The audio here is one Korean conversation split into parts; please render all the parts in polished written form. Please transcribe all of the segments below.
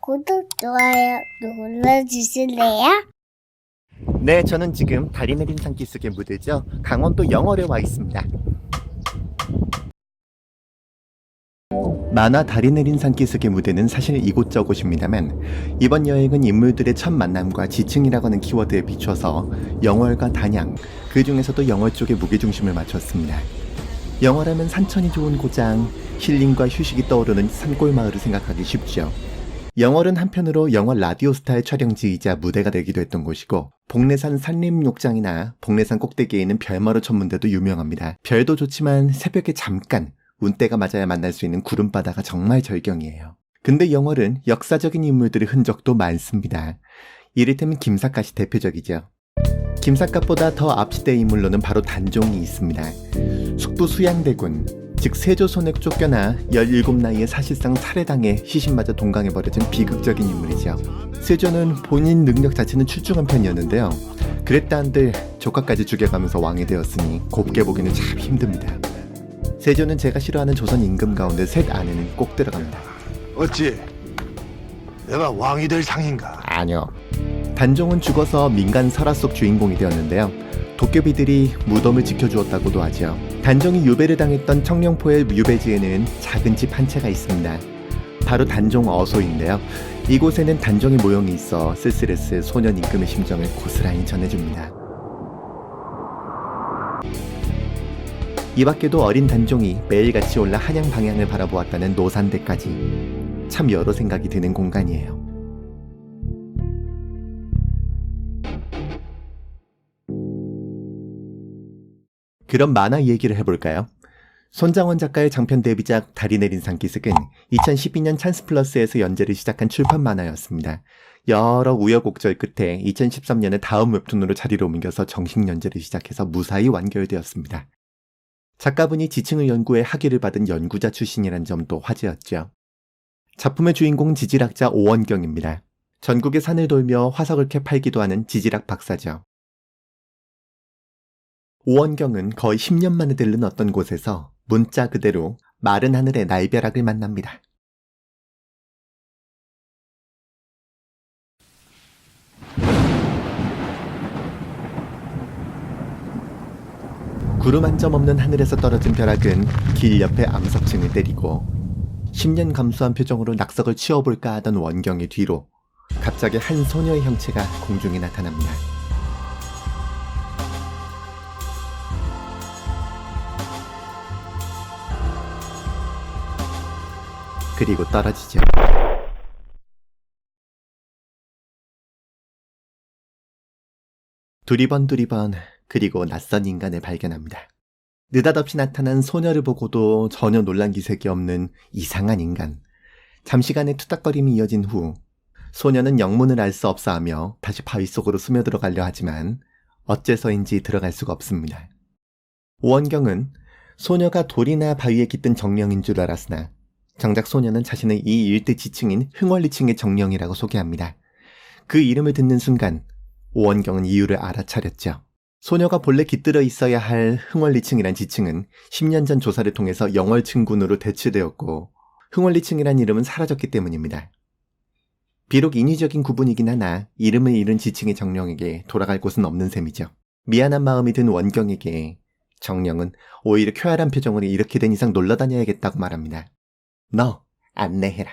구독, 좋아요 눌러주실래요? 네, 저는 지금 다리 내린 산기 속의 무대죠. 강원도 영월에 와 있습니다. 만화 다리 내린 산기 속의 무대는 사실 이곳저곳입니다만 이번 여행은 인물들의 첫 만남과 지층이라고 하는 키워드에 비춰서 영월과 단양, 그 중에서도 영월 쪽에 무게중심을 맞췄습니다. 영월하면 산천이 좋은 고장, 힐링과 휴식이 떠오르는 산골 마을을 생각하기 쉽죠. 영월은 한편으로 영월 라디오스타의 촬영지이자 무대가 되기도 했던 곳이고, 복례산 산림욕장이나 복례산 꼭대기에 있는 별마루 천문대도 유명합니다. 별도 좋지만 새벽에 잠깐 운때가 맞아야 만날 수 있는 구름바다가 정말 절경이에요. 근데 영월은 역사적인 인물들의 흔적도 많습니다. 이를테면 김삿갓이 대표적이죠. 김삿갓보다 더 앞시대 인물로는 바로 단종이 있습니다. 숙부 수양대군, 즉 세조 손에 쫓겨나 17나이에 사실상 살해당해 시신마저 동강에 버려진 비극적인 인물이죠. 세조는 본인 능력 자체는 출중한 편이었는데요. 그랬다 한들 조카까지 죽여가면서 왕이 되었으니 곱게 보기는 참 힘듭니다. 세조는 제가 싫어하는 조선 임금 가운데 셋 안에는 꼭 들어갑니다. 어찌 내가 왕이 될 상인가? 아니요. 단종은 죽어서 민간 설화 속 주인공이 되었는데요. 도깨비들이 무덤을 지켜주었다고도 하죠. 단종이 유배를 당했던 청령포의 유배지에는 작은 집 한 채가 있습니다. 바로 단종 어소인데요. 이곳에는 단종의 모형이 있어 쓸쓸했을 소년 임금의 심정을 고스란히 전해줍니다. 이 밖에도 어린 단종이 매일같이 올라 한양 방향을 바라보았다는 노산대까지 참 여러 생각이 드는 공간이에요. 그럼 만화 얘기를 해볼까요? 손장원 작가의 장편 데뷔작 다리 내린 산기슭은 2012년 찬스플러스에서 연재를 시작한 출판 만화였습니다. 여러 우여곡절 끝에 2013년에 다음 웹툰으로 자리를 옮겨서 정식 연재를 시작해서 무사히 완결되었습니다. 작가분이 지층을 연구해 학위를 받은 연구자 출신이란 점도 화제였죠. 작품의 주인공은 지질학자 오원경입니다. 전국의 산을 돌며 화석을 캐 팔기도 하는 지질학 박사죠. 오원경은 거의 10년 만에 들른 어떤 곳에서 문자 그대로 마른 하늘의 날벼락을 만납니다. 구름 한 점 없는 하늘에서 떨어진 벼락은 길 옆에 암석층을 때리고 10년 감수한 표정으로 낙석을 치워볼까 하던 원경의 뒤로 갑자기 한 소녀의 형체가 공중에 나타납니다. 그리고 떨어지죠. 두리번 그리고 낯선 인간을 발견합니다. 느닷없이 나타난 소녀를 보고도 전혀 놀란 기색이 없는 이상한 인간. 잠시간의 투닥거림이 이어진 후 소녀는 영문을 알 수 없어 하며 다시 바위 속으로 스며들어가려 하지만 어째서인지 들어갈 수가 없습니다. 오원경은 소녀가 돌이나 바위에 깃든 정령인 줄 알았으나 정작 소녀는 자신의 이 일대 지층인 흥월리층의 정령이라고 소개합니다. 그 이름을 듣는 순간 오원경은 이유를 알아차렸죠. 소녀가 본래 깃들어 있어야 할 흥월리층이란 지층은 10년 전 조사를 통해서 영월층군으로 대체되었고 흥월리층이란 이름은 사라졌기 때문입니다. 비록 인위적인 구분이긴 하나 이름을 잃은 지층의 정령에게 돌아갈 곳은 없는 셈이죠. 미안한 마음이 든 원경에게 정령은 오히려 쾌활한 표정으로 이렇게 된 이상 놀러다녀야겠다고 말합니다. 너 안내해라.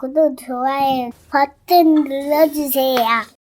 구독, 좋아요 버튼 눌러주세요.